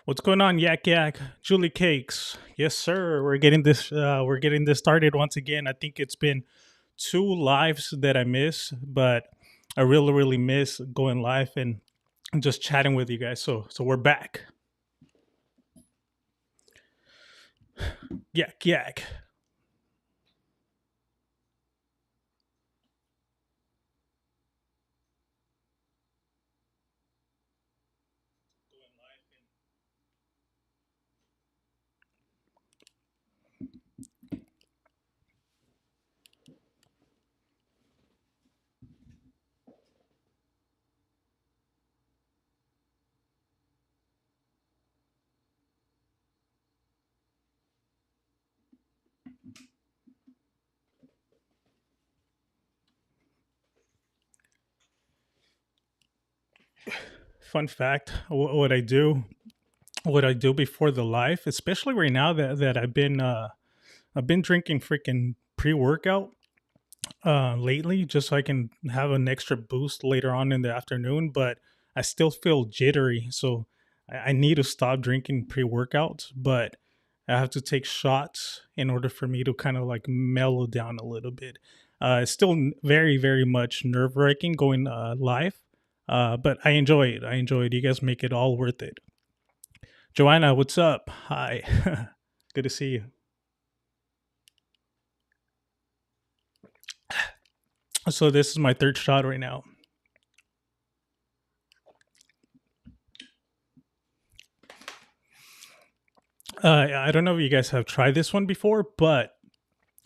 What's going on, Yak Yak? Julie Cakes. Yes, sir. We're getting this started once again. I think it's been two lives that I miss, but I really miss going live and just chatting with you guys. So we're back. Yak Yak. Fun fact: what I do before the live, especially right now that I've been drinking freaking pre-workout lately, just so I can have an extra boost later on in the afternoon. But I still feel jittery, so I need to stop drinking pre-workouts. But I have to take shots in order for me to kind of like mellow down a little bit. It's still very much nerve wracking going live, but I enjoy it. I enjoy it. You guys make it all worth it. Joanna, what's up? Hi, good to see you. So this is my third shot right now. I don't know if you guys have tried this one before, but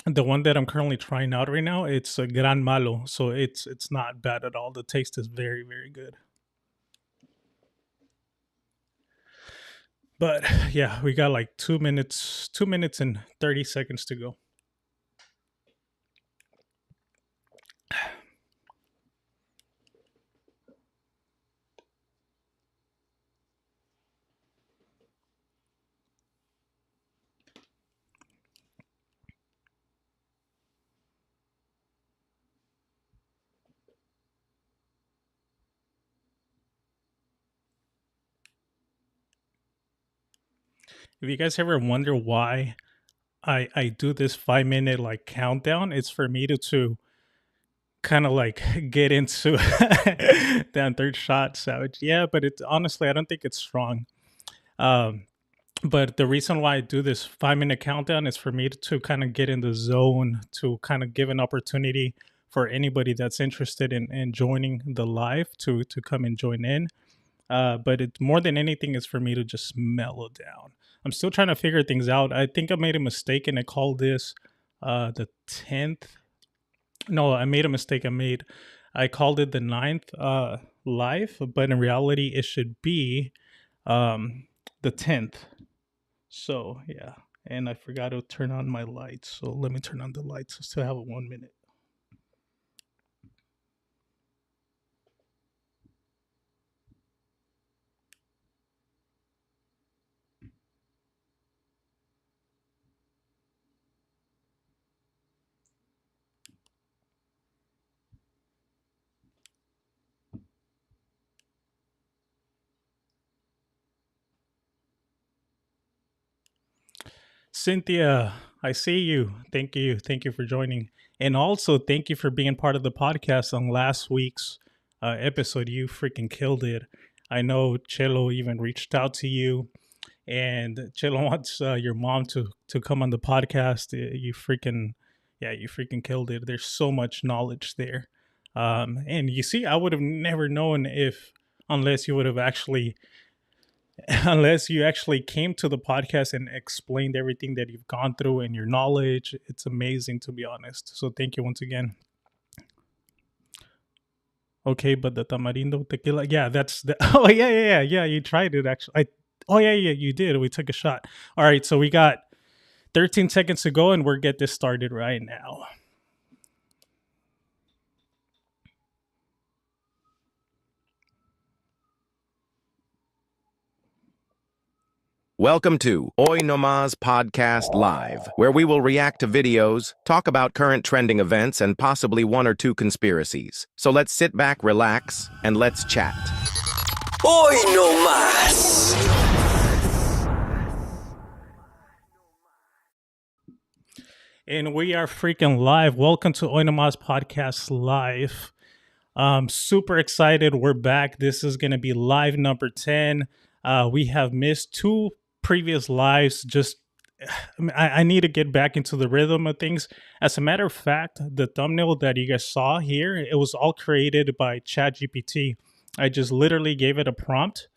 the one that I'm currently trying out right now, it's a Gran Malo, so it's not bad at all. The taste is very good. But yeah, we got like 2 minutes and 30 seconds to go. If you guys ever wonder why I do this 5 minute like countdown, it's for me to kind of like get into that third shot savage. Yeah, but it's honestly I don't think it's strong. Um, but the reason why I do this 5 minute countdown is for me to kind of get in the zone, to kind of give an opportunity for anybody that's interested in joining the live to come and join in. But it more than anything is for me to just mellow down. I'm still trying to figure things out. I think I made a mistake and I called this the 10th. No, I made a mistake. I called it the ninth live, but in reality it should be the 10th. So yeah. And I forgot to turn on my lights. So let me turn on the lights. I still have 1 minute. Cynthia, I see you. Thank you. Thank you for joining. And also, thank you for being part of the podcast on last week's episode. You freaking killed it. I know Chelo even reached out to you, and Chelo wants your mom to come on the podcast. Yeah, you freaking killed it. There's so much knowledge there. And you see, I would have never known if, unless you would have actually unless you actually came to the podcast and explained everything that you've gone through and your knowledge. It's amazing, to be honest. So thank you once again. Okay, but the tamarindo tequila, yeah, that's the. Oh yeah. You tried it actually. Oh yeah, you did. We took a shot. All right, so we got 13 seconds to go, and we're get this started right now. Welcome to Nomas Podcast Live, where we will react to videos, talk about current trending events, and possibly one or two conspiracies. So let's sit back, relax, and let's chat. Hoy no más. And we are freaking live. Welcome to Nomas Podcast Live. Super excited. We're back. This is going to be live number 10. We have missed two previous lives. I need to get back into the rhythm of things. As a matter of fact, the thumbnail that you guys saw here, it was all created by ChatGPT. I just literally gave it a prompt,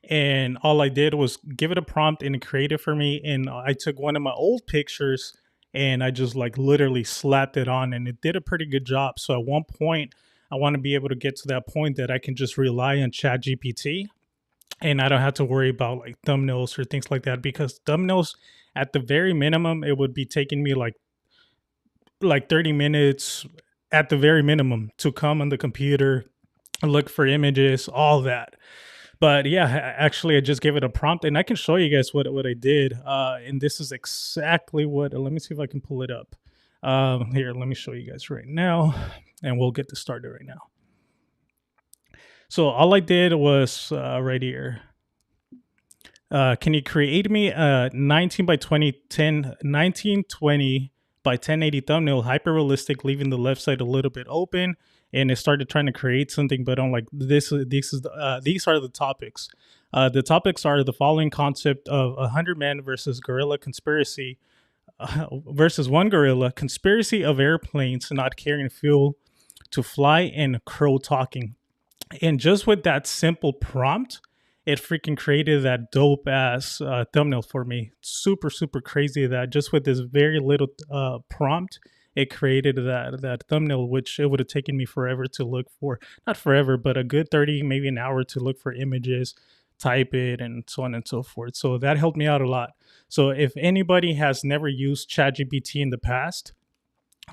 and all I did was give it a prompt and it created for me. And I took one of my old pictures and I just like literally slapped it on, and it did a pretty good job. So at one point, I want to be able to get to that point that I can just rely on ChatGPT and I don't have to worry about like thumbnails or things like that, because thumbnails, at the very minimum, it would be taking me like 30 minutes at the very minimum to come on the computer, look for images, all that. But yeah, actually, I just gave it a prompt, and I can show you guys what I did. And this is exactly what. Let me see if I can pull it up. Here, let me show you guys right now, and we'll get this started right now. So all I did was right here. Can you create me a 19 by 1920 by 1080 thumbnail, hyper realistic, leaving the left side a little bit open? And it started trying to create something, but I'm like, these are the topics. The topics are the following: concept of 100 men versus gorilla conspiracy, versus one gorilla, conspiracy of airplanes not carrying fuel to fly, and crow talking. And just with that simple prompt, it freaking created that dope ass thumbnail for me. Super, super crazy that just with this very little prompt, it created that thumbnail, which it would have taken me forever to look for. Not forever, but a good 30, maybe an hour to look for images, type it, and so on and so forth. So that helped me out a lot. So if anybody has never used ChatGPT in the past,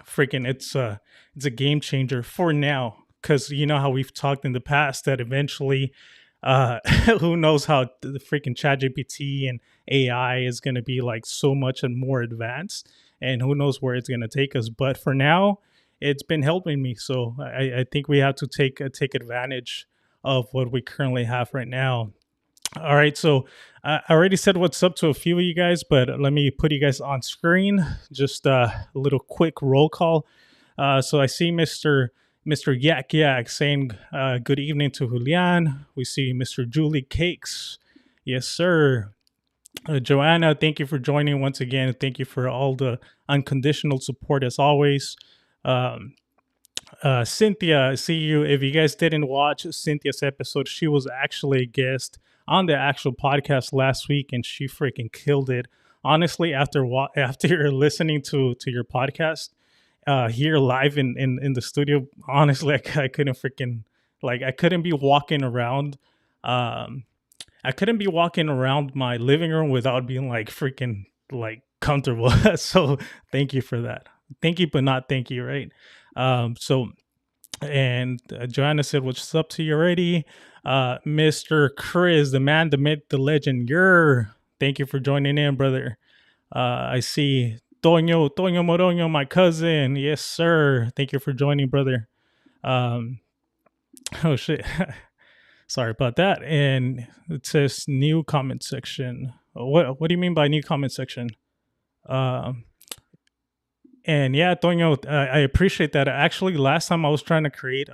freaking it's a game changer for now. Because you know how we've talked in the past that eventually, who knows how the freaking ChatGPT and AI is going to be like so much and more advanced, and who knows where it's going to take us. But for now, it's been helping me. So I think we have to take advantage of what we currently have right now. All right, so I already said what's up to a few of you guys, but let me put you guys on screen. Just a little quick roll call. So I see Mr. Yak Yak saying good evening to Julian. We see Mr. Julie Cakes. Yes, sir. Joanna, thank you for joining once again. Thank you for all the unconditional support as always. Cynthia, I see you. If you guys didn't watch Cynthia's episode, she was actually a guest on the actual podcast last week, and she freaking killed it. Honestly, after you're listening to your podcast, here live in the studio, honestly, I couldn't freaking, like, I couldn't be walking around my living room without being like freaking like comfortable. So thank you for that. Thank you, but not thank you, right? And Joanna said, what's up to you already? Mr. Chris, the man, the myth, the legend, thank you for joining in, brother. I see Toño Moronio, my cousin. Yes, sir. Thank you for joining, brother. Oh, shit. Sorry about that. And it says new comment section. What do you mean by new comment section? And yeah, Toño, I appreciate that. Actually, last time I was trying to create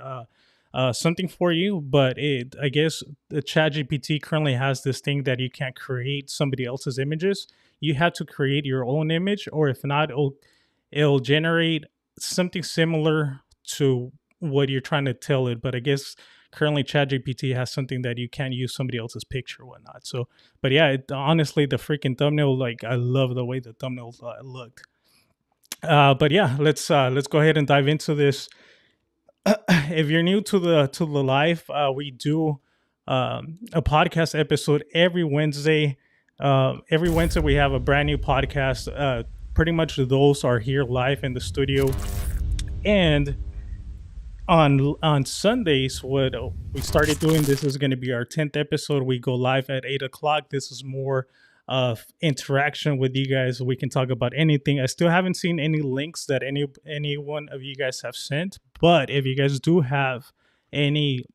something for you, but I guess the ChatGPT currently has this thing that you can't create somebody else's images. You have to create your own image, or if not, it'll generate something similar to what you're trying to tell it. But I guess currently ChatGPT has something that you can't use somebody else's picture or whatnot. So, but yeah, honestly, the freaking thumbnail, like, I love the way the thumbnail looked. But yeah, let's go ahead and dive into this. If you're new to the live, we do a podcast episode every Wednesday. Every Wednesday we have a brand new podcast. Pretty much those are here live in the studio, and on Sundays, what we started doing, this is going to be our 10th episode. We go live at 8 o'clock. This is more of interaction with you guys. We can talk about anything. I still haven't seen any links that any one of you guys have sent, but if you guys do have any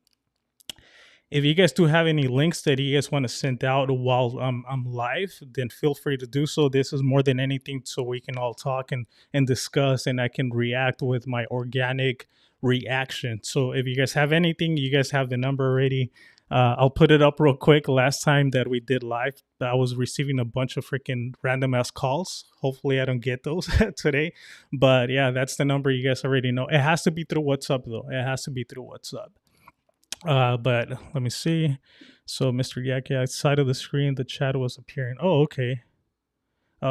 If you guys do have any links that you guys want to send out while I'm live, then feel free to do so. This is more than anything so we can all talk and discuss, and I can react with my organic reaction. So if you guys have anything, you guys have the number already. I'll put it up real quick. Last time that we did live, I was receiving a bunch of freaking random ass calls. Hopefully, I don't get those today. But yeah, that's the number. You guys already know. It has to be through WhatsApp, though. It has to be through WhatsApp. But let me see. So, Mr. Yaki, side of the screen, the chat was appearing. Oh, okay.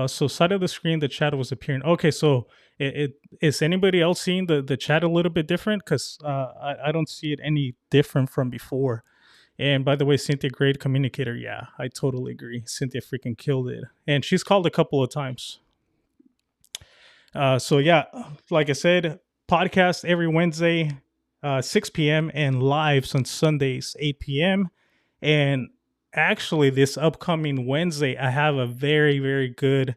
So side of the screen, the chat was appearing. Okay, so it is anybody else seeing the chat a little bit different? Because I don't see it any different from before. And by the way, Cynthia, great communicator. Yeah, I totally agree. Cynthia freaking killed it. And she's called a couple of times. So yeah, like I said, podcast every Wednesday, 6 p.m. and lives on Sundays, 8 p.m. And actually, this upcoming Wednesday, I have a very, very good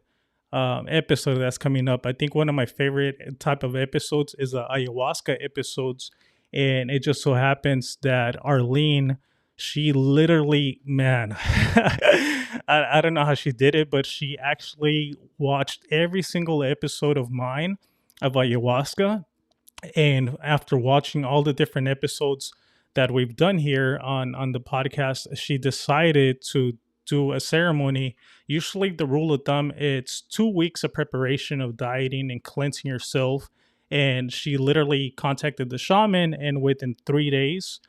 episode that's coming up. I think one of my favorite type of episodes is the ayahuasca episodes. And it just so happens that Arlene, she literally, man, I don't know how she did it, but she actually watched every single episode of mine of ayahuasca. And after watching all the different episodes that we've done here on the podcast, she decided to do a ceremony. Usually the rule of thumb, it's 2 weeks of preparation of dieting and cleansing yourself. And she literally contacted the shaman, and within 3 days,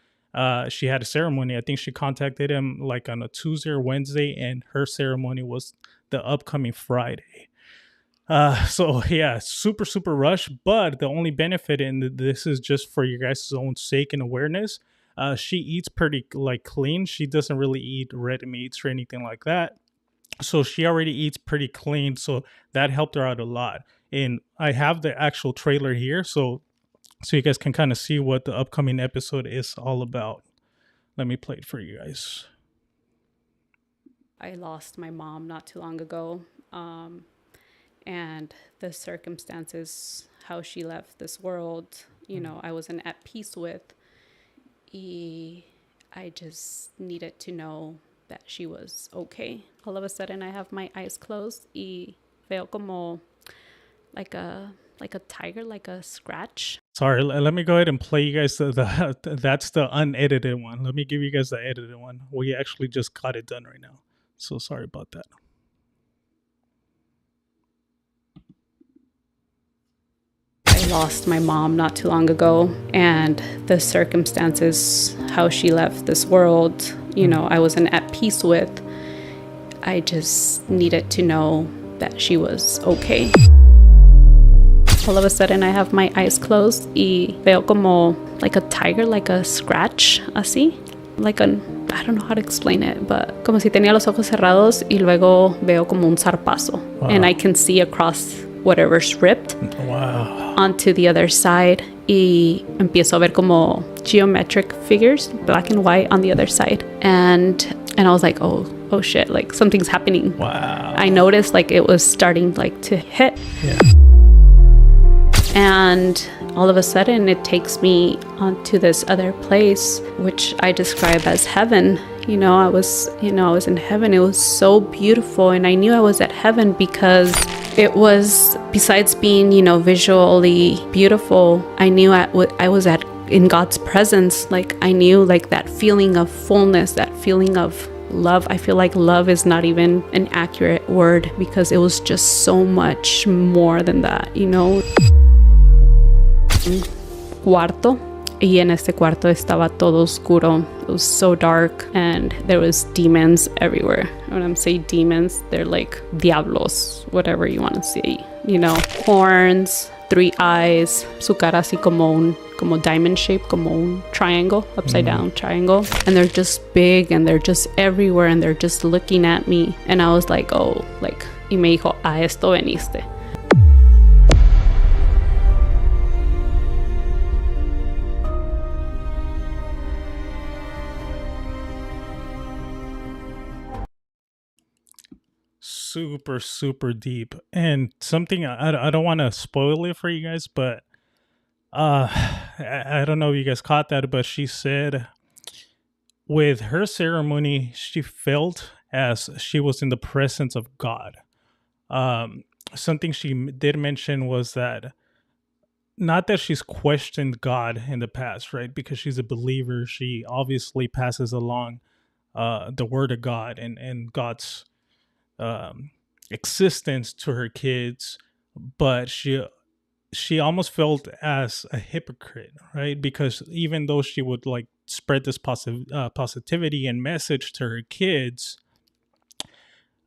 she had a ceremony. I think she contacted him like on a Tuesday or Wednesday, and her ceremony was the upcoming Friday. So yeah, super, super rush. But the only benefit in this is just for your guys' own sake and awareness. She eats pretty like clean. She doesn't really eat red meats or anything like that. So she already eats pretty clean. So that helped her out a lot. And I have the actual trailer here, so you guys can kind of see what the upcoming episode is all about. Let me play it for you guys. I lost my mom not too long ago. And the circumstances, how she left this world, I wasn't at peace with. I just needed to know that she was okay. All of a sudden, I have my eyes closed y veo como like a tiger, like a scratch. Sorry, let me go ahead and play you guys that's the unedited one. Let me give you guys the edited one. We actually just got it done right now. So sorry about that. I lost my mom not too long ago, and the circumstances, how she left this world, I wasn't at peace with. I just needed to know that she was okay. All of a sudden, I have my eyes closed y veo como like a tiger, like a scratch, así. I don't know how to explain it, but como si tenía los ojos cerrados y luego veo como un zarpazo. Wow. And I can see across whatever's ripped. Wow. Onto the other side. Y empiezo a ver como geometric figures, black and white on the other side. And I was like, oh shit, like something's happening. Wow. I noticed like it was starting like to hit. Yeah. And all of a sudden it takes me onto this other place, which I describe as heaven. I was in heaven. It was so beautiful. And I knew I was at heaven because it was, besides being, visually beautiful, I knew I was in God's presence. Like I knew like that feeling of fullness, that feeling of love. I feel like love is not even an accurate word because it was just so much more than that, Cuarto, y en este cuarto estaba todo oscuro. It was so dark and there was demons everywhere. When I'm saying demons, they're like diablos, whatever you want to say. Horns, 3 eyes, su cara así como diamond shape, como un triangle, upside down triangle. And they're just big and they're just everywhere and they're just looking at me. And I was like, y me dijo, a esto veniste. Super, super deep. And something I don't want to spoil it for you guys, but I don't know if you guys caught that, but she said with her ceremony, she felt as she was in the presence of God. Um, Something she did mention was that not that she's questioned God in the past, right? Because she's a believer, she obviously passes along the word of God and God's um, existence to her kids, but she almost felt as a hypocrite, right? Because even though she would like spread this positivity and message to her kids,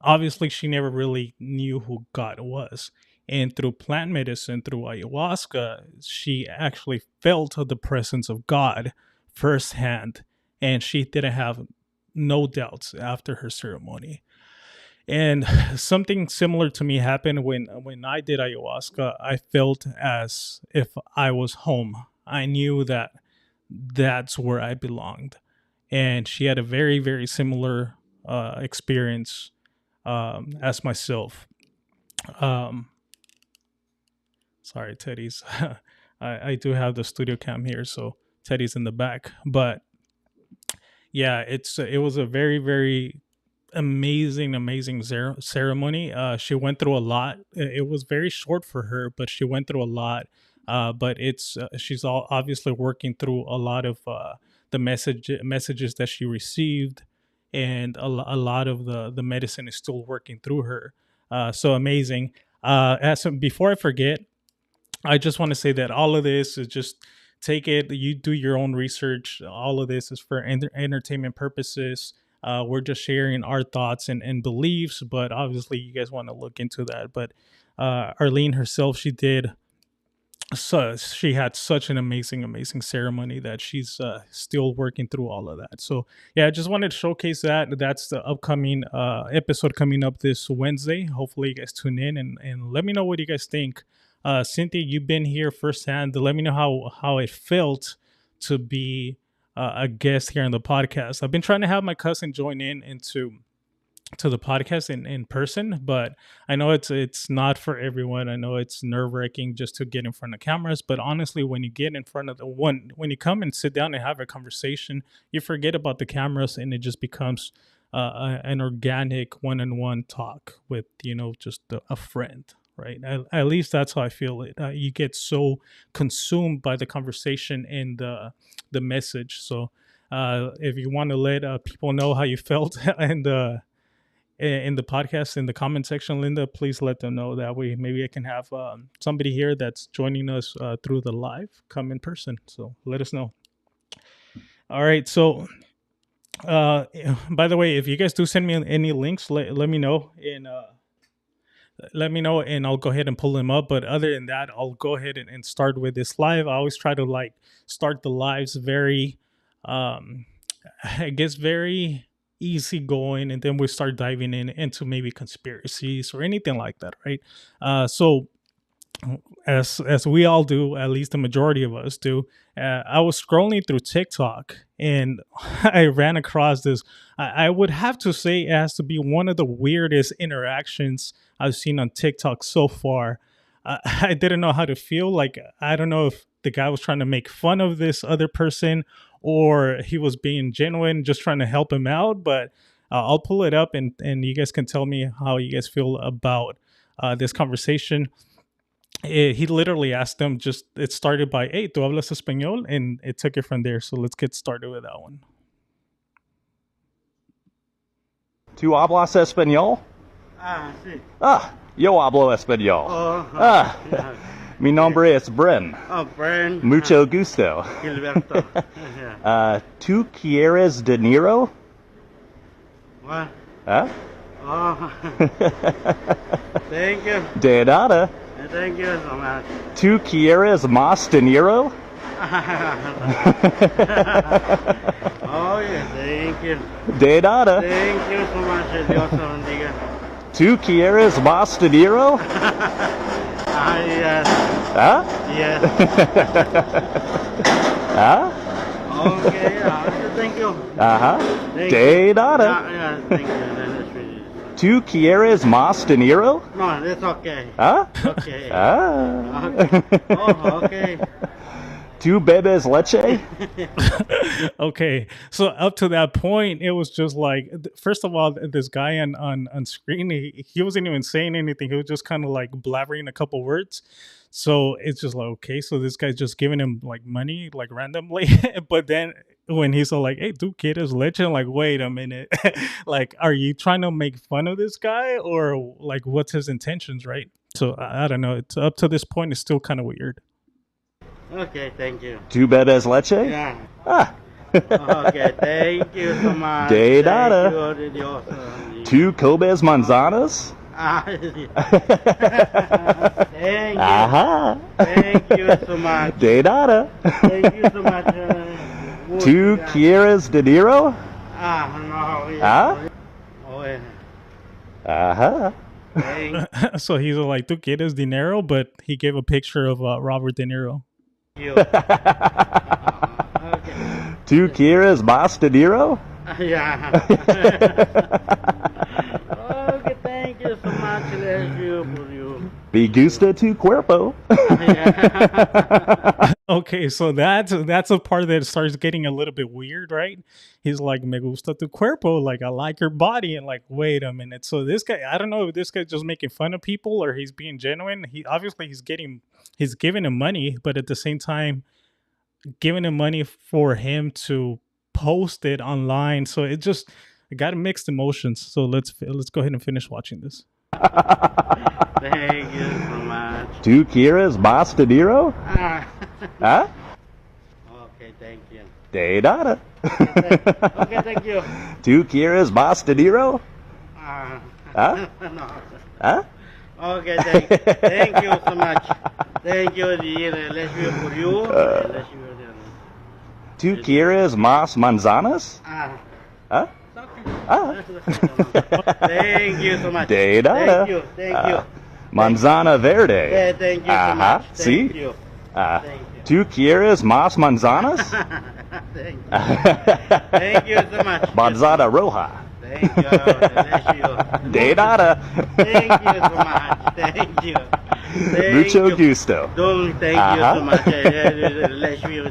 obviously she never really knew who God was. And through plant medicine, through ayahuasca, she actually felt the presence of God firsthand, and she didn't have no doubts after her ceremony. And something similar to me happened when I did ayahuasca. I felt as if I was home. I knew that that's where I belonged. And she had a very, very similar experience as myself. Um, Sorry, Teddy's. I do have the studio cam here, so Teddy's in the back. But yeah, it was a very, very amazing ceremony. She went through a lot. It was very short for her, but she went through a lot. But it's she's all obviously working through a lot of the messages that she received, and a lot of the medicine is still working through her. So amazing. Before I forget, I just want to say that all of this is just take it. You do your own research. All of this is for entertainment purposes. We're just sharing our thoughts and beliefs, but obviously you guys want to look into that. But Arlene herself, she had such an amazing ceremony that she's still working through all of that. So yeah, I just wanted to showcase that. That's the upcoming episode coming up this Wednesday. Hopefully you guys tune in and let me know what you guys think. Cynthia, you've been here firsthand. Let me know how it felt to be a guest here on the podcast. I've been trying to have my cousin join into the podcast in person, but I know it's not for everyone. I know it's nerve-wracking just to get in front of cameras, but honestly, when you get in front of when you come and sit down and have a conversation, you forget about the cameras and it just becomes an organic one-on-one talk with just a friend, right? At least that's how I feel it. You get so consumed by the conversation and the message. So if you want to let people know how you felt and in the podcast in the comment section, Linda, please let them know. That way maybe I can have somebody here that's joining us through the live come in person. So let us know. All right, so by the way, if you guys do send me any links, let me know and I'll go ahead and pull them up. But other than that, I'll go ahead and start with this live. I always try to start the lives very very easy going, and then we start diving into maybe conspiracies or anything like that, right? So as we all do, at least the majority of us do, I was scrolling through TikTok and I ran across this. I would have to say it has to be one of the weirdest interactions I've seen on TikTok so far. I didn't know how to feel. Like, I don't know if the guy was trying to make fun of this other person or he was being genuine, just trying to help him out. But I'll pull it up and you guys can tell me how you guys feel about this conversation. He literally asked them, it started by, hey, ¿tú hablas español? And it took it from there. So let's get started with that one. ¿Tú hablas español? Sí. Yo hablo español. Yeah. Mi nombre es Bren. Bren. Mucho gusto. Gilberto. ¿Tú quieres dinero? What? Huh? Thank you. De nada. Thank you so much. ¿Tú quieres más dinero? Yeah, thank you. De nada. Thank you so much. Dios te bendiga. ¿Tú quieres más dinero? Yes. Huh? Yes. Huh? Okay, thank you. Thank De you. nada. Yeah, thank you. That's really... ¿Tú quieres más dinero? No, it's okay. Huh? Okay. Ah. Okay. Okay. Two bebes leche? Okay, so up to that point, it was just like, first of all, this guy on screen, he wasn't even saying anything. He was just kind of like blabbering a couple words. So it's just like, okay, so this guy's just giving him like money, like randomly. But then when he's all like, "Hey, dude, kid is legend," like, wait a minute, like, are you trying to make fun of this guy, or like, what's his intentions, right? So I don't know. It's up to this point, it's still kind of weird. Okay, thank you. Two bebes leche? Yeah. Ah. Okay, thank you so much. De Thank nada. you, Dios. Two Cobes manzanas? Ah, thank you. Aha. Thank you so much. De nada. Thank you so much. Two Quieres de Niro? Ah, no. Ah? Oh, yeah. Aha. Thank So he's like, "Tu quieres dinero," but he gave a picture of Robert De Niro. you. Okay. Two Quieres más de Niro? Yeah. Okay, thank you so much. Bless you for you. Me gusta tu cuerpo. Yeah. Okay, so that's a part that starts getting a little bit weird, right? He's like, "Me gusta tu cuerpo," like, I like your body, and like, wait a minute. So this guy, I don't know if this guy's just making fun of people or he's being genuine. He obviously he's giving him money, but at the same time, giving him money for him to post it online. So it got mixed emotions. So let's go ahead and finish watching this. Thank you so much. Two Quieres más de Niro? Ah. Huh? Okay, thank you. De nada. Okay, thank you. Two Quieres más de Niro? Ah. Huh? No. Huh? Okay, thank you so much. Thank you, dear. Let's you for you. Let's you. Two Quieres más manzanas? Ah. Huh? Ah. Thank you so much. De nada. Thank you. Manzana verde. Yeah, thank you so Aha, much. see? Thank you. Uh, Thank you. two Quieres más manzanas? Thank you. Thank you so much. Manzana roja. Thank you. Bless you. De nada. Thank you so much. Thank you. Thank Mucho you. gusto. Don't thank Aha. you so much. Bless you.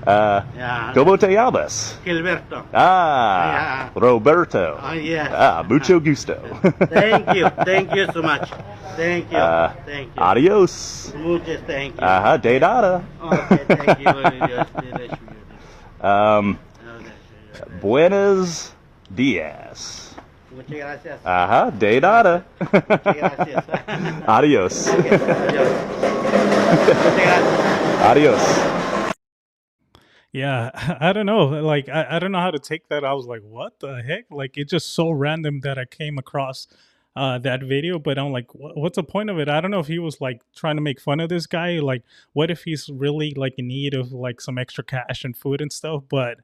Yeah. ¿Cómo te llamas? Gilberto. Ah, Yeah. Roberto. Oh, yes. Ah, mucho gusto. Thank you. Thank you so much. Thank you. Thank you. Adios. Muchas thank you. Ajá, de nada. Okay, thank you. Dios te bless you. Um, Oh, bless you. buenos días. Muchas gracias. Ajá, de nada. Muchas gracias. Adios. Okay, adiós. Muchas gracias. Adios. Yeah, I don't know. Like, I don't know how to take that. I was like, what the heck? Like, it's just so random that I came across that video, but I'm like, what's the point of it? I don't know if he was like trying to make fun of this guy. Like, what if he's really like in need of like some extra cash and food and stuff? But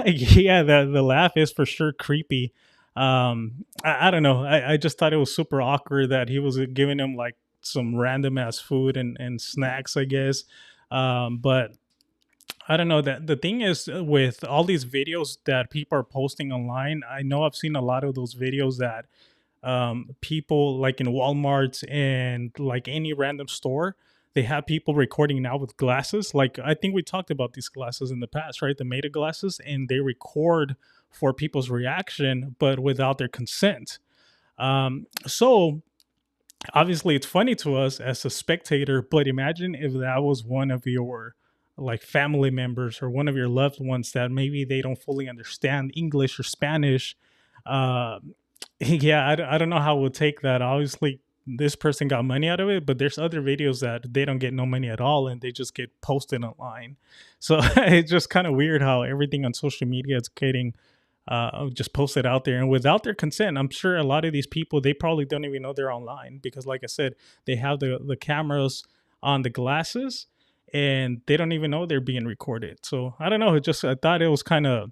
yeah, the laugh is for sure creepy. I don't know. I just thought it was super awkward that he was giving him like some random ass food and snacks, I guess. But I don't know, that the thing is, with all these videos that people are posting online, I know I've seen a lot of those videos that people like in Walmart and like any random store, they have people recording now with glasses. Like, I think we talked about these glasses in the past, right? The Meta glasses, and they record for people's reaction, but without their consent. So obviously it's funny to us as a spectator, but imagine if that was one of your like family members or one of your loved ones that maybe they don't fully understand English or Spanish. uh yeah, I don't know how we'll take that. Obviously this person got money out of it, but there's other videos that they don't get no money at all and they just get posted online. So it's just kind of weird how everything on social media is getting just posted out there and without their consent. I'm sure a lot of these people, they probably don't even know they're online because, like I said, they have the cameras on the glasses and they don't even know they're being recorded. So I don't know. I thought it was kind of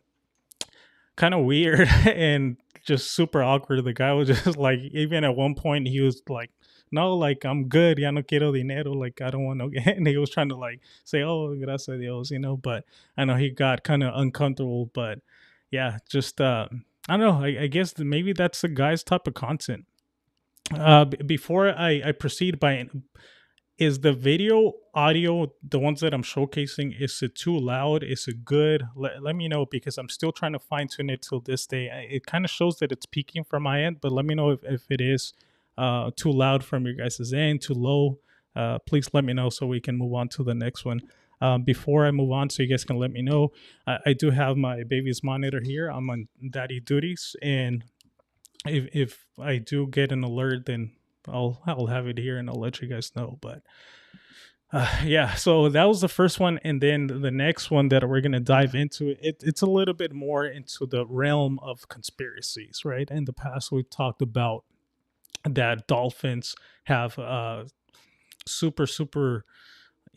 weird and just super awkward. The guy was just like, even at one point he was like, no, like, I'm good, ya no quiero dinero, like, I don't want no. And he was trying to like say, oh, gracias a Dios, but I know he got kind of uncomfortable. But yeah, just I don't know, I guess maybe that's the guy's type of content. Before I proceed by is the video audio, the ones that I'm showcasing, is it too loud? Is it good? Let me know, because I'm still trying to fine tune it till this day. It kind of shows that it's peaking from my end, but let me know if it is too loud from your guys' end, too low. Please let me know so we can move on to the next one. Before I move on, so you guys can let me know, I do have my baby's monitor here. I'm on daddy duties, and if I do get an alert, then I'll have it here and I'll let you guys know. But yeah, so that was the first one, and then the next one that we're gonna dive into, it's a little bit more into the realm of conspiracies, right? In the past, we've talked about that dolphins have super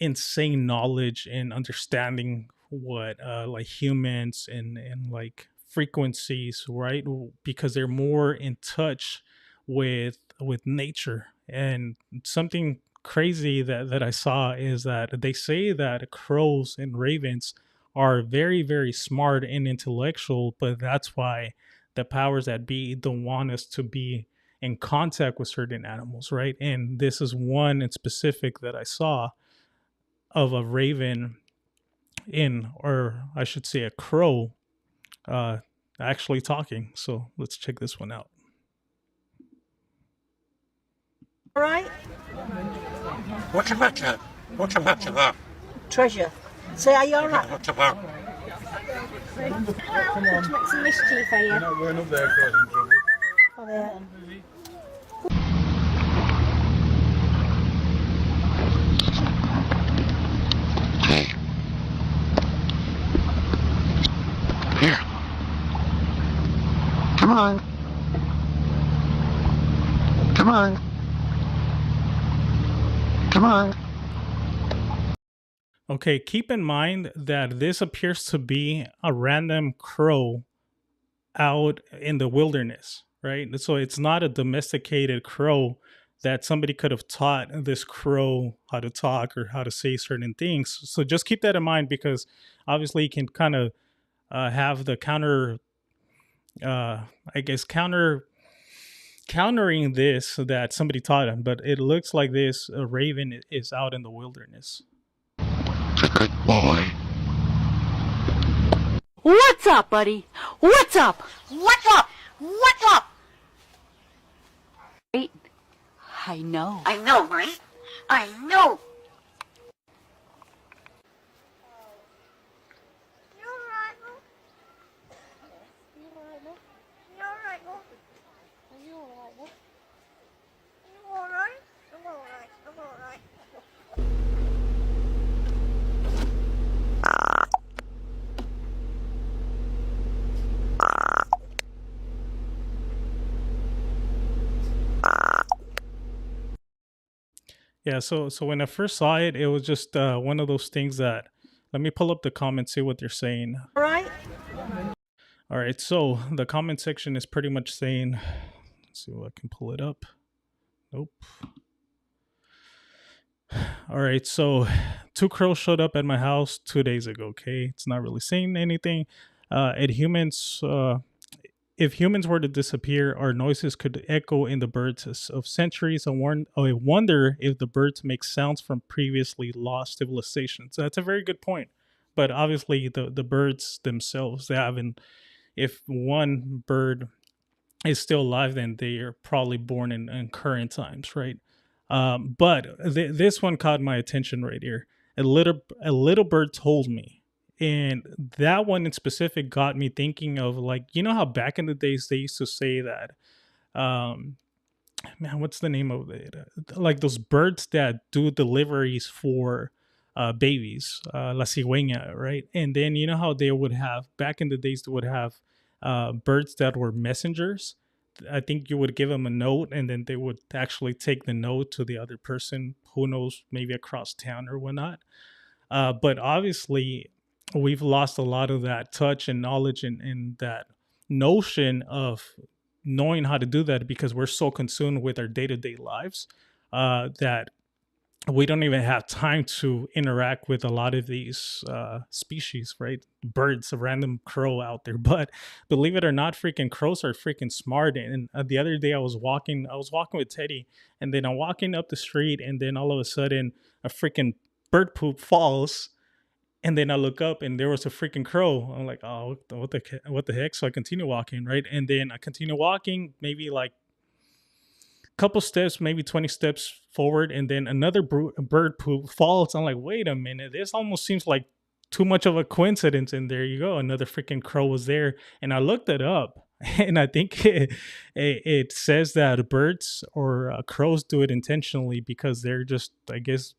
insane knowledge and understanding what like humans and like frequencies, right? Because they're more in touch with nature. And something crazy that I saw is that they say that crows and ravens are very smart and intellectual, but that's why the powers that be don't want us to be in contact with certain animals, right? And this is one in specific that I saw of a raven or I should say a crow, uh, actually talking. So let's check this one out. All right. What's the matter? What's the matter? Treasure. Say, are you all right? What's the matter? To make some mischief, are you? No, we're not there causing trouble. Oh, yeah. Here. Come on. Come on. Come on. Okay, keep in mind that this appears to be a random crow out in the wilderness, right? So it's not a domesticated crow that somebody could have taught this crow how to talk or how to say certain things. So just keep that in mind, because obviously you can kind of have the counter, I guess, countering this that somebody taught him, but it looks like this raven is out in the wilderness. Good boy. What's up, buddy? What's up? What's up? What's up? Wait, I know. I know, right? I know. Yeah, so when I first saw it, it was just one of those things that, let me pull up the comments, see what they're saying. All right. All right, so the comment section is pretty much saying, let's see if I can pull it up. Nope. All right, so 2 crows showed up at my house 2 days ago. Okay, it's not really saying anything. If humans were to disappear, our noises could echo in the birds of centuries. I wonder if the birds make sounds from previously lost civilizations. That's a very good point. But obviously, the birds themselves, they haven't. If one bird is still alive, then they are probably born in current times, right? But this one caught my attention right here. A little bird told me, and that one in specific got me thinking of, like, you know how back in the days they used to say that, man, what's the name of it? Like those birds that do deliveries for babies, la cigüeña, right? And then you know how they would have back in the days, they would have birds that were messengers. I think you would give them a note, and then they would actually take the note to the other person, who knows, maybe across town or whatnot. But obviously, we've lost a lot of that touch and knowledge and that notion of knowing how to do that, because we're so consumed with our day-to-day lives that we don't even have time to interact with a lot of these species, right? Birds, a random crow out there. But believe it or not, freaking crows are freaking smart. And the other day I was walking with Teddy, and then I'm walking up the street, and then all of a sudden a freaking bird poop falls, and then I look up and there was a freaking crow. I'm like, oh, what the heck? So I continue walking, right? And then I continue walking, maybe like couple steps, maybe 20 steps forward, and then another bird poop falls. I'm like, wait a minute, this almost seems like too much of a coincidence. And there you go, another freaking crow was there. And I looked it up, and I think it says that birds or crows do it intentionally because they're just, I guess,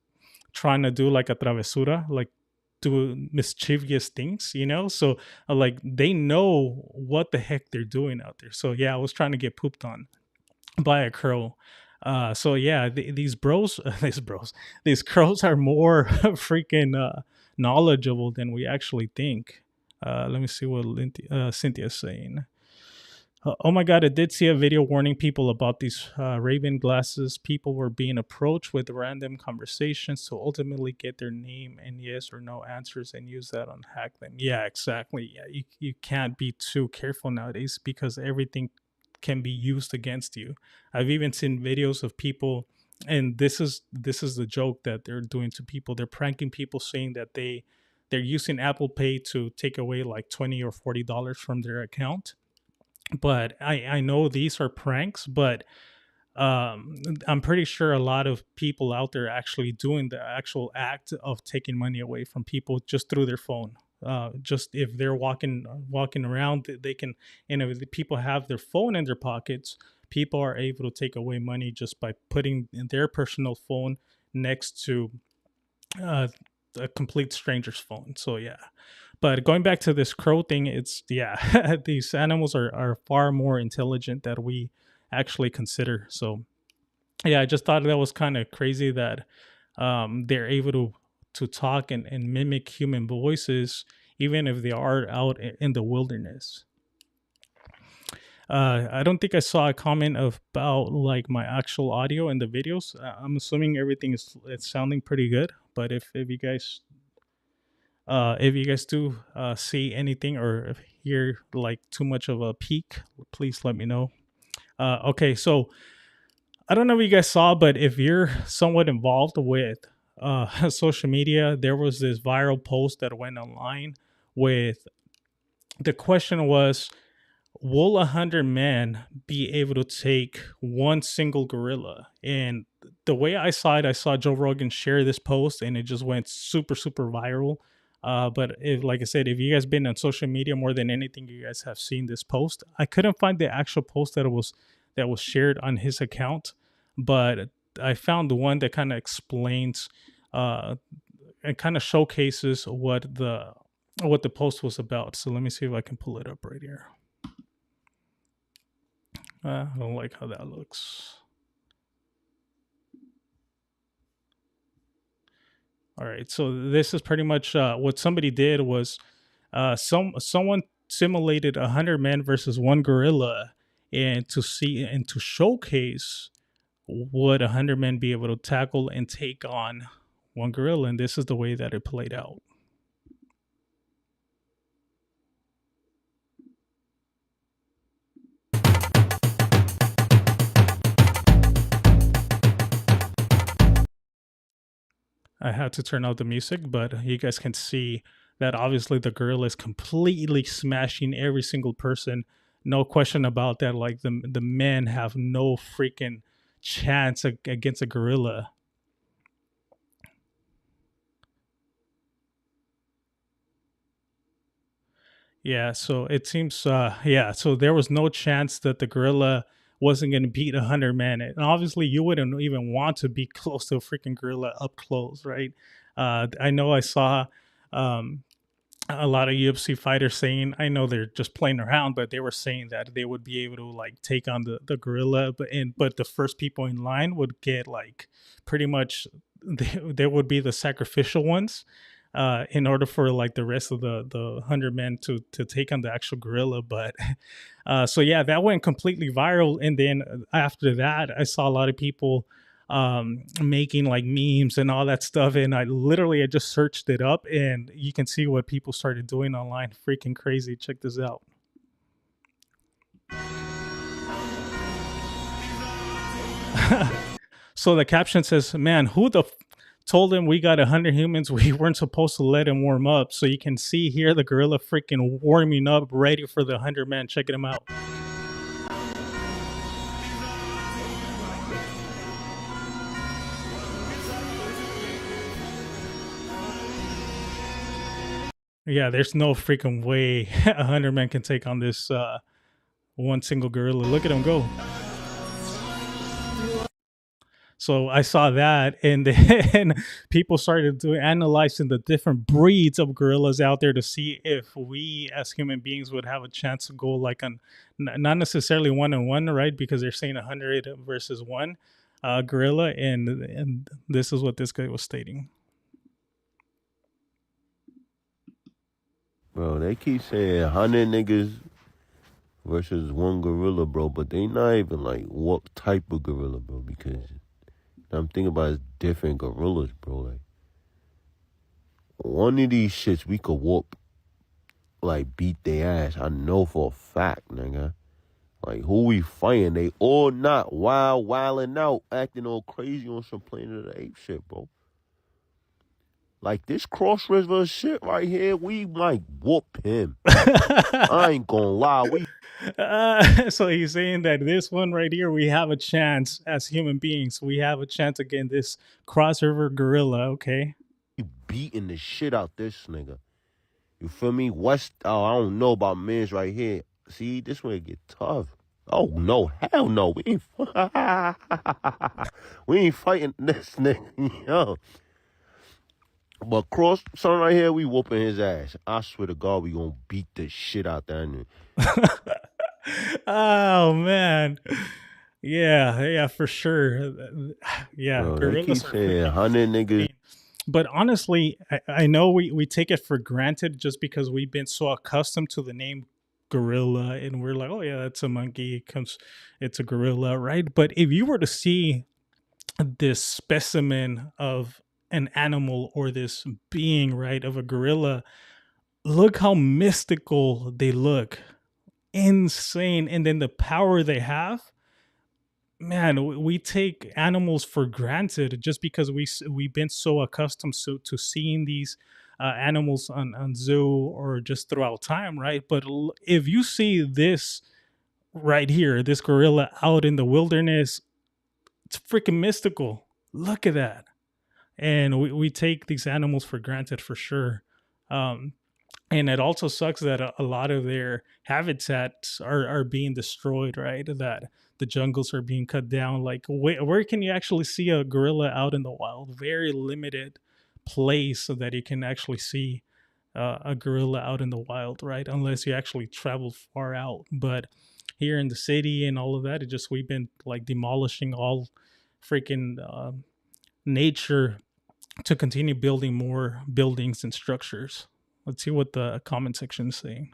trying to do like a travesura, like do mischievous things, So like they know what the heck they're doing out there. So yeah, I was trying to get pooped on by a crow. So yeah, these bros, these crows are more freaking knowledgeable than we actually think. Let me see what Cynthia's saying. Oh my God, I did see a video warning people about these Ray-Ban glasses. People were being approached with random conversations to ultimately get their name and yes or no answers and use that on hack them. Yeah, exactly. Yeah, you can't be too careful nowadays because everything can be used against you. I've even seen videos of people, and this is the joke that they're doing to people. They're pranking people, saying that they're using Apple Pay to take away like $20 or $40 from their account. But I know these are pranks, but I'm pretty sure a lot of people out there actually doing the actual act of taking money away from people just through their phone. Just if they're walking around, they can, if the people have their phone in their pockets, people are able to take away money just by putting their personal phone next to a complete stranger's phone. So yeah. But going back to this crow thing, it's yeah, these animals are far more intelligent than we actually consider. So yeah, I just thought that was kind of crazy that they're able to talk and mimic human voices, even if they are out in the wilderness. I don't think I saw a comment about like my actual audio in the videos. I'm assuming everything it's sounding pretty good. But if you guys do see anything or hear like too much of a peak, please let me know. Okay, so I don't know if you guys saw, but if you're somewhat involved with social media, there was this viral post that went online with the question was, will 100 men be able to take one single gorilla? And the way I saw it, I saw Joe Rogan share this post and it just went super, super viral. But like I said, if you guys been on social media more than anything, you guys have seen this post. I couldn't find the actual post that was shared on his account, but I found the one that kind of explains and kind of showcases what the post was about. So let me see if I can pull it up right here. I don't like how that looks. All right, so this is pretty much what somebody did was someone simulated 100 men versus one gorilla, and to showcase would 100 men be able to tackle and take on one gorilla, and this is the way that it played out. I had to turn out the music, but you guys can see that obviously the gorilla is completely smashing every single person. No question about that. Like the men have no freaking chance against a gorilla. Yeah, so it seems so there was no chance that the gorilla wasn't going to beat 100 men. And obviously you wouldn't even want to be close to a freaking gorilla up close, right? I know I saw a lot of UFC fighters saying, I know they're just playing around, but they were saying that they would be able to like take on the gorilla, but the first people in line would get like pretty much they would be the sacrificial ones in order for like the rest of the 100 men to take on the actual gorilla. But so yeah, that went completely viral. And then after that, I saw a lot of people making like memes and all that stuff. And I just searched it up, and you can see what people started doing online. Freaking crazy. Check this out. So the caption says, man, who the told him we got 100 humans? We weren't supposed to let him warm up. So you can see here the gorilla freaking warming up, ready for the 100 men. Checking him out. Yeah, there's no freaking way 100 men can take on this one single gorilla. Look at him go. So I saw that, and then people started analyzing the different breeds of gorillas out there to see if we as human beings would have a chance to go like on, not necessarily 1-on-1, right? Because they're saying 100 versus one gorilla, and this is what this guy was stating. Bro, they keep saying 100 niggas versus one gorilla, bro, but they not even like what type of gorilla, bro, because I'm thinking about is different gorillas, bro. Like, one of these shits we could whoop, like, beat their ass. I know for a fact, nigga. Like, who we fighting? They all not wilding out, acting all crazy on some Planet of the Apes shit, bro. Like, this Cross River shit right here, we might whoop him. I ain't gonna lie. So he's saying that this one right here, we have a chance as human beings. We have a chance against this Cross River gorilla, okay? We beating the shit out this nigga. You feel me? I don't know about men's right here. See, this one get tough. Oh, no. Hell no. We ain't fighting this nigga, yo. But Cross, son right here, we whooping his ass. I swear to God, we gonna beat the shit out that nigga. Oh, man. Yeah, for sure. Yeah, bro, they keep saying 100 niggas. But honestly, I know we take it for granted just because we've been so accustomed to the name gorilla, and we're like, oh yeah, that's a monkey. It's a gorilla, right? But if you were to see this specimen of an animal or this being, right, of a gorilla, look how mystical they look. Insane. And then the power they have. Man, we take animals for granted just because we've been so accustomed to seeing these animals on zoo or just throughout time, right? But if you see this right here, this gorilla out in the wilderness, it's freaking mystical. Look at that. And we take these animals for granted for sure. And it also sucks that a lot of their habitats are being destroyed, right? That the jungles are being cut down. Like, where can you actually see a gorilla out in the wild? Very limited place so that you can actually see a gorilla out in the wild, right? Unless you actually travel far out. But here in the city and all of that, we've been like demolishing all freaking nature to continue building more buildings and structures. Let's see what the comment section is saying.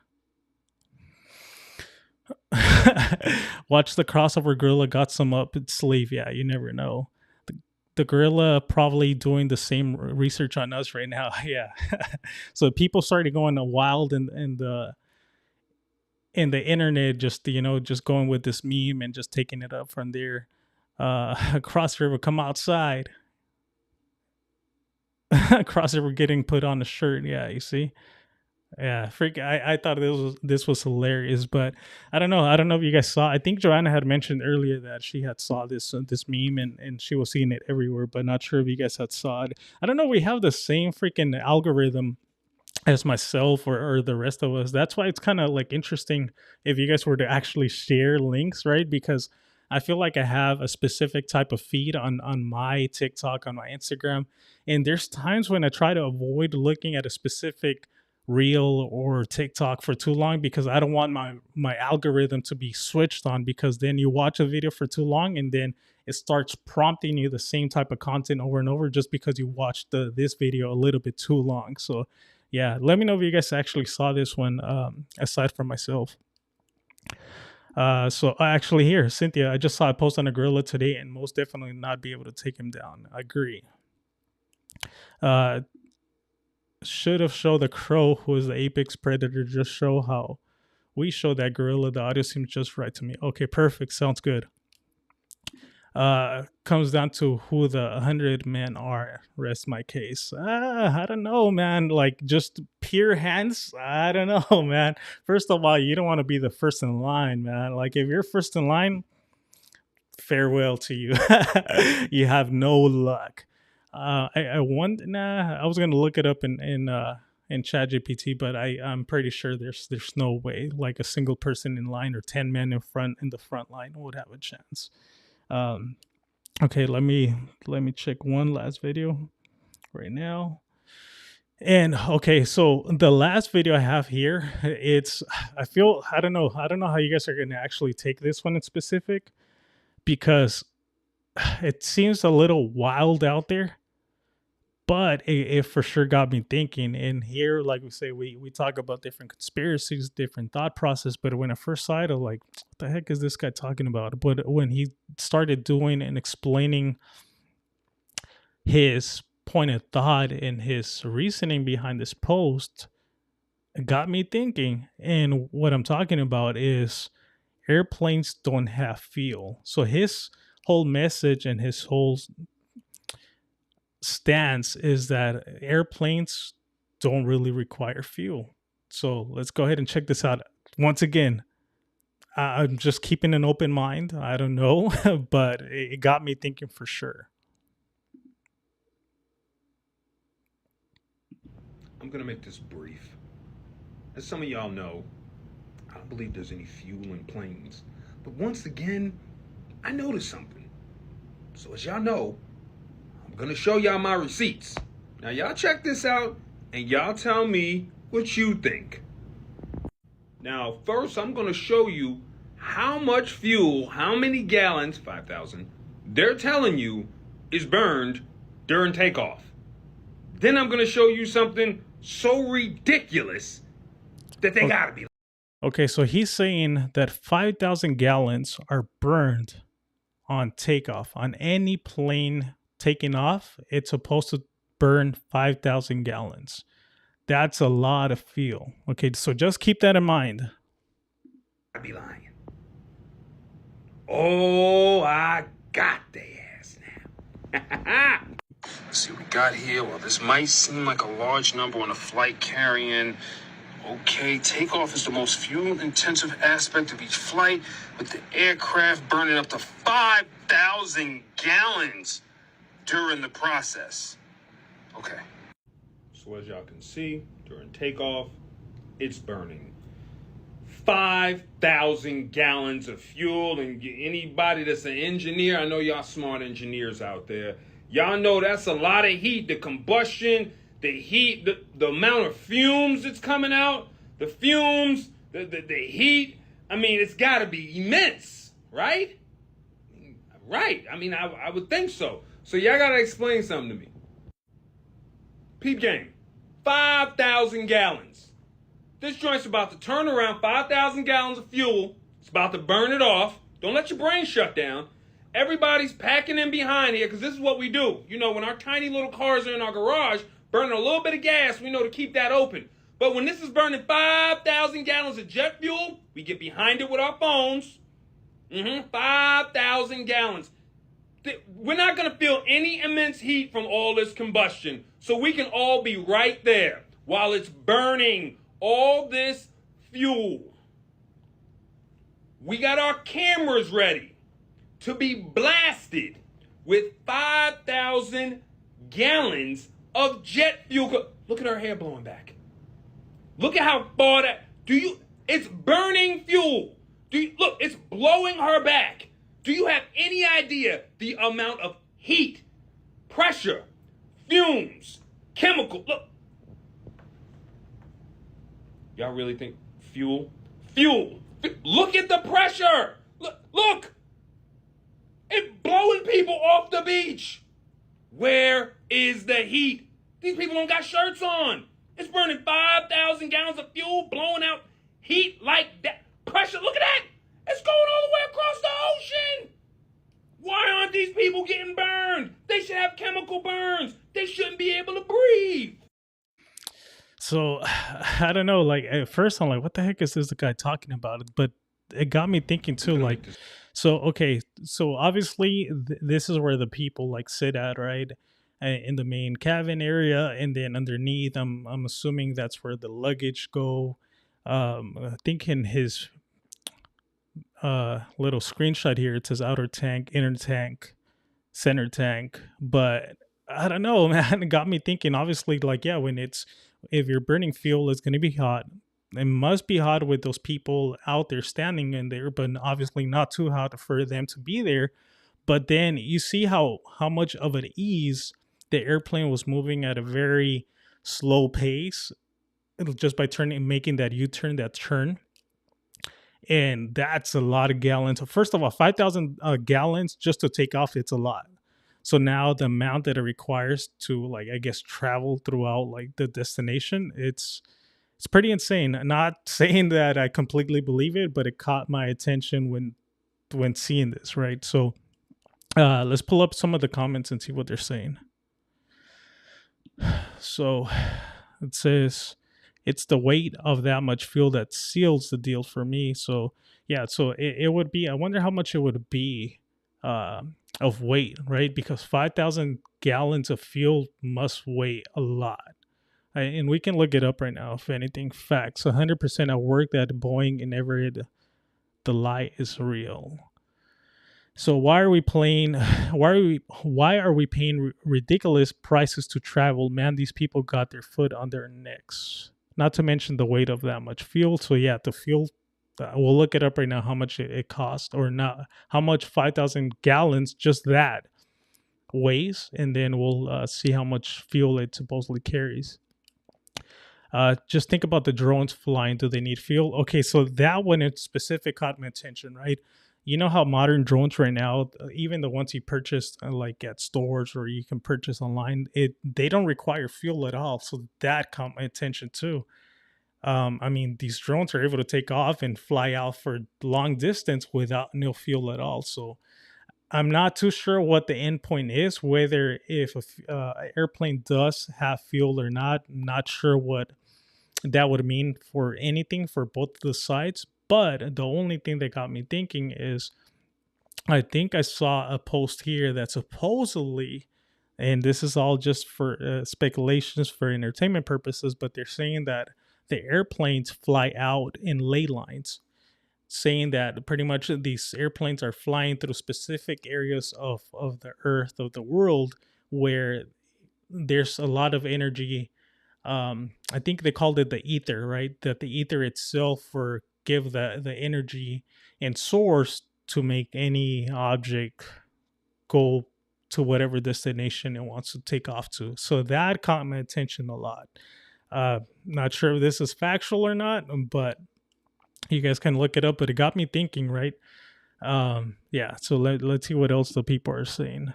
Watch the crossover gorilla got some up its sleeve. Yeah, you never know. The gorilla probably doing the same research on us right now. Yeah. So people started going wild in the internet, just going with this meme and just taking it up from there. Cross River, come outside. Cross River getting put on a shirt. Yeah, you see. Yeah, I thought this was hilarious, but I don't know if you guys saw. I think Joanna had mentioned earlier that she had saw this meme and she was seeing it everywhere, but not sure if you guys had saw it. I don't know. We have the same freaking algorithm as myself or the rest of us. That's why it's kind of like interesting if you guys were to actually share links, right? Because I feel like I have a specific type of feed on my TikTok, on my Instagram, and there's times when I try to avoid looking at a specific reel or TikTok for too long because I don't want my algorithm to be switched on, because then you watch a video for too long and then it starts prompting you the same type of content over and over just because you watched this video a little bit too long. So yeah, let me know if you guys actually saw this one aside from myself. So actually here, Cynthia, I just saw a post on a gorilla today and most definitely not be able to take him down. I agree. Should have showed the crow who is the apex predator, just show how we show that gorilla. The audio seems just right to me. Okay, perfect. Sounds good. Comes down to who the 100 men are. Rest my case. I don't know, man. Like, just pure hands. I don't know, man. First of all, you don't want to be the first in line, man. Like, if you're first in line, farewell to you. You have no luck. I was gonna look it up in ChatGPT, but I'm pretty sure there's no way like a single person in line or 10 men in the front line would have a chance. Okay, let me check one last video right now. And okay, so the last video I have here, I don't know how you guys are gonna actually take this one in specific, because it seems a little wild out there, but it for sure got me thinking. And here, like we say, we talk about different conspiracies, different thought process, but when I first saw it, I'm like, what the heck is this guy talking about? But when he started doing and explaining his point of thought and his reasoning behind this post, it got me thinking. And what I'm talking about is airplanes don't have fuel. So his whole message and his whole stance is that airplanes don't really require fuel. So let's go ahead and check this out. Once again, I'm just keeping an open mind. I don't know, but it got me thinking for sure. I'm gonna make this brief. As some of y'all know, I don't believe there's any fuel in planes. But once again, I noticed something. So as y'all know, I'm gonna show y'all my receipts. Now y'all check this out and y'all tell me what you think. Now first I'm gonna show you how much fuel, how many gallons, 5,000, they're telling you is burned during takeoff. Then I'm gonna show you something so ridiculous that they gotta be. Okay, so he's saying that 5,000 gallons are burned on takeoff. On any plane taking off, it's supposed to burn 5,000 gallons. That's a lot of fuel. Okay, so just keep that in mind. I'd be lying. Oh, I got their ass now. Let's see what we got here. Well, this might seem like a large number on a flight carrying. Okay, takeoff is the most fuel-intensive aspect of each flight, with the aircraft burning up to 5,000 gallons during the process. Okay. So as y'all can see, during takeoff, it's burning 5,000 gallons of fuel. And anybody that's an engineer, I know y'all smart engineers out there, y'all know that's a lot of heat. The combustion, the heat, the amount of fumes that's coming out, the fumes, the heat. I mean, it's got to be immense, right? Right. I mean, I would think so. So y'all got to explain something to me. Peep game. 5,000 gallons. This joint's about to turn around 5,000 gallons of fuel. It's about to burn it off. Don't let your brain shut down. Everybody's packing in behind here because this is what we do. You know, when our tiny little cars are in our garage, burning a little bit of gas, we know to keep that open. But when this is burning 5,000 gallons of jet fuel, we get behind it with our phones. 5,000 gallons. We're not going to feel any immense heat from all this combustion. So we can all be right there while it's burning all this fuel. We got our cameras ready to be blasted with 5,000 gallons of jet fuel. Look at her hair blowing back. Look at how far that, it's burning fuel. Look, it's blowing her back. Do you have any idea the amount of heat, pressure, fumes, chemical? Look. Y'all really think fuel? Fuel. Look at the pressure. Look. It's blowing people off the beach. Where is the heat? These people don't got shirts on. It's burning 5,000 gallons of fuel, blowing out heat like that. Pressure, look at that. It's going all the way across the ocean. Why aren't these people getting burned? They should have chemical burns. They shouldn't be able to breathe. So I don't know. Like at first, I'm like, "What the heck is this guy talking about?" But it got me thinking too. Like, so okay, so obviously this is where the people like sit at, right? In the main cabin area, and then underneath, I'm assuming that's where the luggage go. I think in his little screenshot here, it says outer tank, inner tank, center tank. But I don't know, man. It got me thinking. Obviously, like, yeah, if you're burning fuel, it's gonna be hot. It must be hot with those people out there standing in there, but obviously not too hot for them to be there. But then you see how much of an ease the airplane was moving at a very slow pace, just by making that U-turn, that turn. And that's a lot of gallons. First of all, 5,000 gallons just to take off, it's a lot. So now the amount that it requires to, like, I guess, travel throughout like the destination, it's pretty insane. Not saying that I completely believe it, but it caught my attention when seeing this, right? So let's pull up some of the comments and see what they're saying. So it says, it's the weight of that much fuel that seals the deal for me. So yeah, so it would be, I wonder how much it would be of weight, right? Because 5,000 gallons of fuel must weigh a lot. And we can look it up right now, if anything. Facts. 100% I worked at Boeing and never the lie is real. So why are we paying ridiculous prices to travel? Man, these people got their foot on their necks. Not to mention the weight of that much fuel. So yeah, the fuel, we'll look it up right now, how much it costs, or not, how much 5,000 gallons, just that, weighs, and then we'll see how much fuel it supposedly carries. Just think about the drones flying. Do they need fuel? Okay, so that one in specific caught my attention, right? You know how modern drones right now, even the ones you purchase like at stores or you can purchase online, they don't require fuel at all. So that caught my attention too. I mean, these drones are able to take off and fly out for long distance without no fuel at all. So I'm not too sure what the end point is, whether if an airplane does have fuel or not. I'm not sure what that would mean for anything for both the sides. But the only thing that got me thinking is, I think I saw a post here that supposedly, and this is all just for speculations for entertainment purposes, but they're saying that the airplanes fly out in ley lines, saying that pretty much these airplanes are flying through specific areas of the earth, of the world, where there's a lot of energy. I think they called it the ether, right? That the ether itself or give the energy and source to make any object go to whatever destination it wants to take off to. So that caught my attention a lot. Not sure if this is factual or not, but you guys can look it up. But it got me thinking, right? Yeah, so let's see what else the people are saying.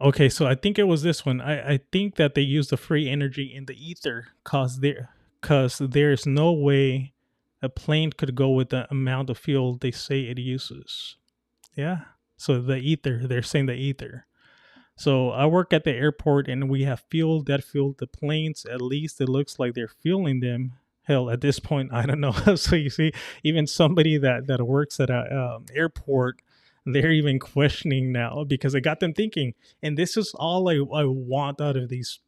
Okay, so I think it was this one. I think that they use the free energy in the ether because there's no way a plane could go with the amount of fuel they say it uses. Yeah, so the ether, they're saying the ether. So I work at the airport and we have fuel that fueled the planes. At least it looks like they're fueling them. Hell, at this point, I don't know. So you see, even somebody that works at a airport, they're even questioning now because it got them thinking. And this is all I want out of these,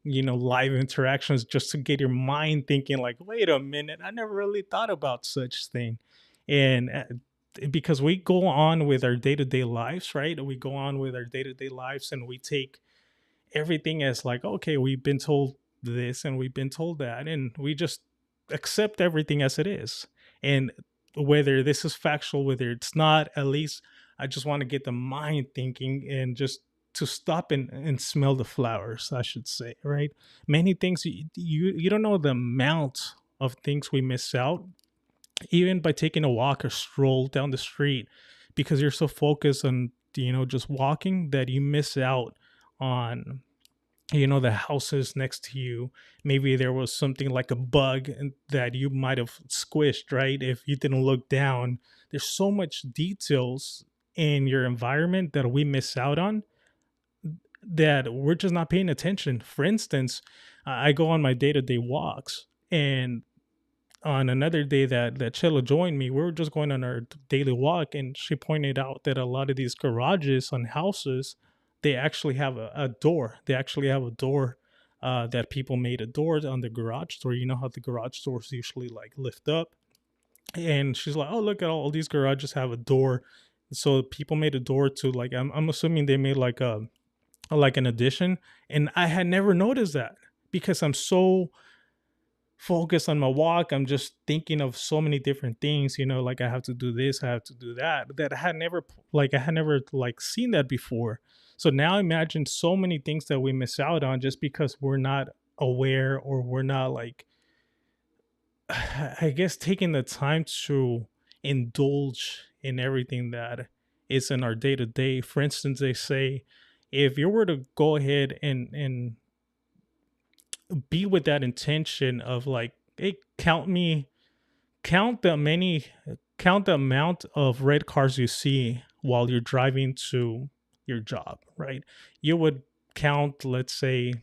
live interactions, just to get your mind thinking like, wait a minute, I never really thought about such thing. And because we go on with our day-to-day lives, right? We go on with our day-to-day lives and we take everything as like, okay, we've been told this and we've been told that, and we just accept everything as it is. And whether this is factual, whether it's not, at least I just want to get the mind thinking and just to stop and smell the flowers, I should say, right? Many things, you don't know the amount of things we miss out, even by taking a walk or stroll down the street, because you're so focused on, just walking, that you miss out on the houses next to you. Maybe there was something like a bug that you might have squished, right? If you didn't look down. There's so much details in your environment that we miss out on, that we're just not paying attention. For instance, I go on my day-to-day walks, and on another day that Chella joined me, we were just going on our daily walk, and she pointed out that a lot of these garages on houses, they actually have a door. They actually have a door, that people made a door on the garage door. You know how the garage doors usually like lift up, and she's like, "Oh, look at all these garages have a door." So people made a door to, like, I'm assuming they made like an addition, and I had never noticed that because I'm so focus on my walk. I'm just thinking of so many different things, like I have to do this, I have to do that, that I had never like seen that before. So now imagine so many things that we miss out on just because we're not aware, or we're not like, I guess, taking the time to indulge in everything that is in our day to day. For instance, they say if you were to go ahead and be with that intention of like, hey, count the many count the amount of red cars you see while you're driving to your job, right? You would count, let's say,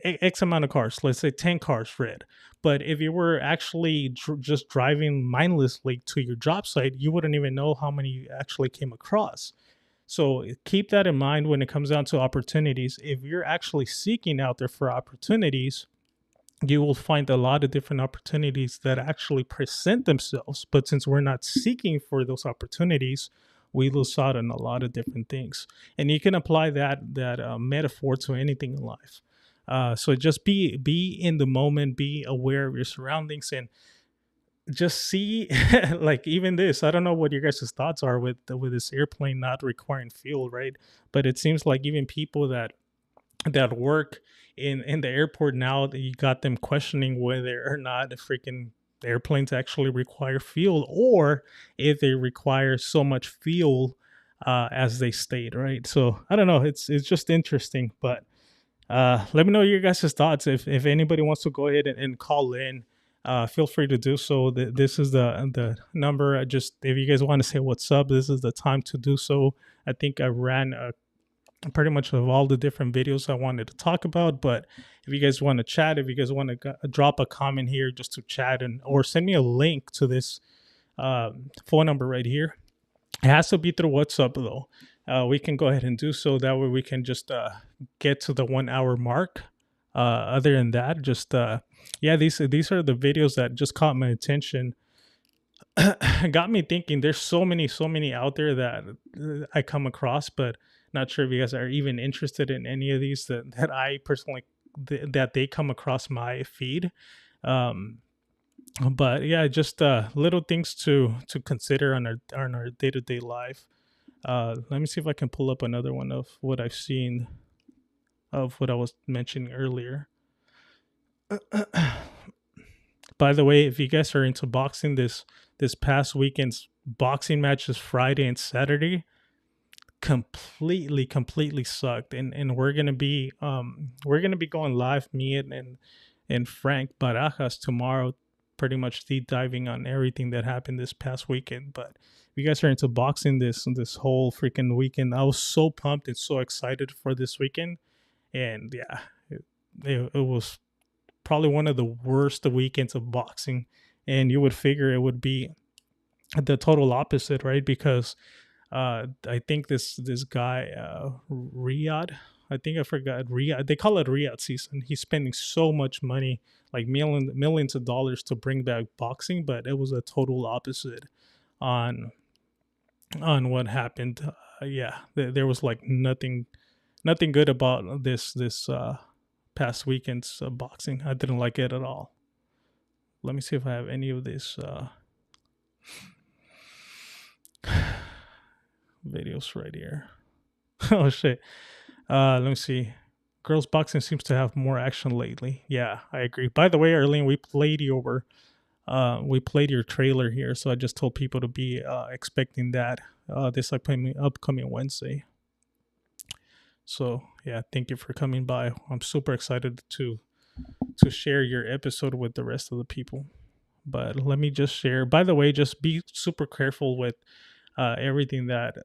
x amount of cars, let's say 10 cars red. But if you were actually just driving mindlessly to your job site, you wouldn't even know how many you actually came across. So keep that in mind when it comes down to opportunities. If you're actually seeking out there for opportunities, you will find a lot of different opportunities that actually present themselves. But since we're not seeking for those opportunities, we lose out on a lot of different things. And you can apply that metaphor to anything in life. So just be in the moment, be aware of your surroundings, and just see like even this. I don't know what your guys' thoughts are with this airplane not requiring fuel, right? But it seems like even people that work in the airport now, that you got them questioning whether or not the freaking airplanes actually require fuel, or if they require so much fuel as they state, right? So I don't know, it's just interesting. But let me know your guys' thoughts. If anybody wants to go ahead and call in, feel free to do so. This is the number. If you guys want to say what's up, this is the time to do so. I think I ran pretty much of all the different videos I wanted to talk about. But if you guys want to chat, if you guys want to drop a comment here just to chat, or send me a link to this phone number right here. It has to be through WhatsApp though. We can go ahead and do so. That way we can just get to the 1 hour mark. Other than that, just these are the videos that just caught my attention. Got me thinking. There's so many out there that I come across, but not sure if you guys are even interested in any of these that I personally that they come across my feed. But yeah, just little things to consider on our day-to-day life. Let me see if I can pull up another one of what I've seen of what I was mentioning earlier. By the way, if you guys are into boxing, this past weekend's boxing matches, Friday and Saturday, completely sucked. And we're gonna be going live, me and Frank Barajas, tomorrow, pretty much deep diving on everything that happened this past weekend. But if you guys are into boxing this whole freaking weekend, I was so pumped and so excited for this weekend. And yeah, it was probably one of the worst weekends of boxing. And you would figure it would be the total opposite, right? Because I think this guy, Riyadh, I think I forgot, Riyadh, they call it Riyadh season. He's spending so much money, like millions of dollars, to bring back boxing, but it was a total opposite on what happened. There was like nothing good about this past weekend's boxing. I didn't like it at all. Let me see if I have any of these videos right here. Oh shit. Let me see. Girls boxing seems to have more action lately. Yeah, I agree. By the way, Arlene, we played your trailer here, so I just told people to be expecting that this upcoming Wednesday. So yeah, thank you for coming by. I'm super excited to share your episode with the rest of the people. But let me just share. By the way, just be super careful with everything that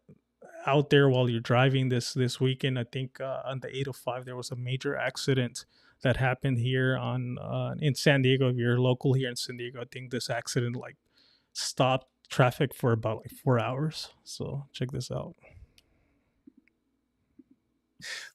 out there while you're driving this weekend. I think on the 805 there was a major accident that happened here on in San Diego. If you're local here in San Diego, I think this accident like stopped traffic for about like 4 hours. So check this out.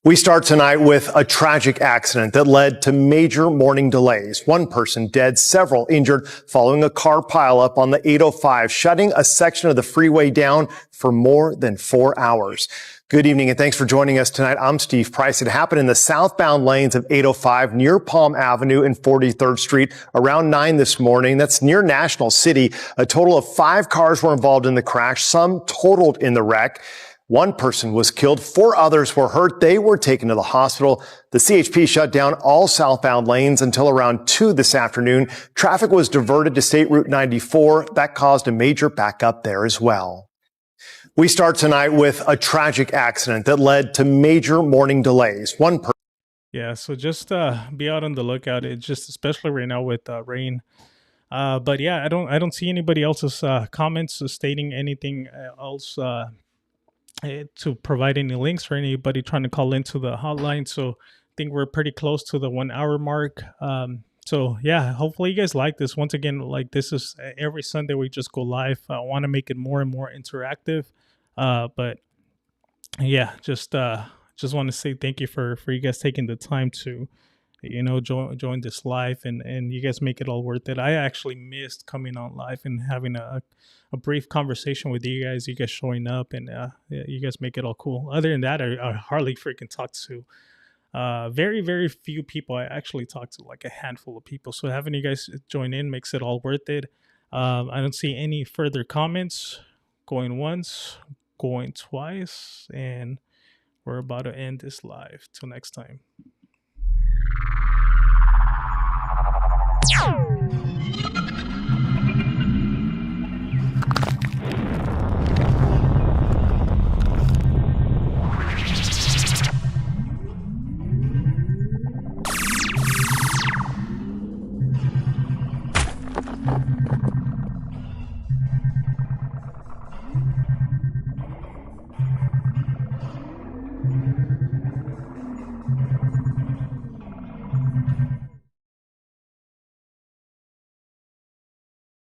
We start tonight with a tragic accident that led to major morning delays. One person dead, several injured following a car pileup on the 805, shutting a section of the freeway down for more than 4 hours. Good evening and thanks for joining us tonight. I'm Steve Price. It happened in the southbound lanes of 805 near Palm Avenue and 43rd Street around 9 this morning. That's near National City. A total of 5 cars were involved in the crash, some totaled in the wreck. One person was killed, 4 others were hurt. They were taken to the hospital. The CHP shut down all southbound lanes until around 2 this afternoon. Traffic was diverted to State Route 94. That caused a major backup there as well. We start tonight with a tragic accident that led to major morning delays. Yeah, so just be out on the lookout. It's just especially right now with rain. But yeah, I don't see anybody else's comments stating anything else to provide any links for anybody trying to call into the hotline. So I think we're pretty close to the 1 hour mark. So yeah, hopefully you guys like this. Once again, like this is every Sunday we just go live. I want to make it more and more interactive. But yeah, just want to say thank you for you guys taking the time to, you know, join this live, and you guys make it all worth it. I actually missed coming on live and having a brief conversation with you guys showing up, and you guys make it all cool. Other than that, I hardly freaking talk to very, very few people. I actually talk to like a handful of people. So having you guys join in makes it all worth it. I don't see any further comments. Going once, going twice, and we're about to end this live. Till next time.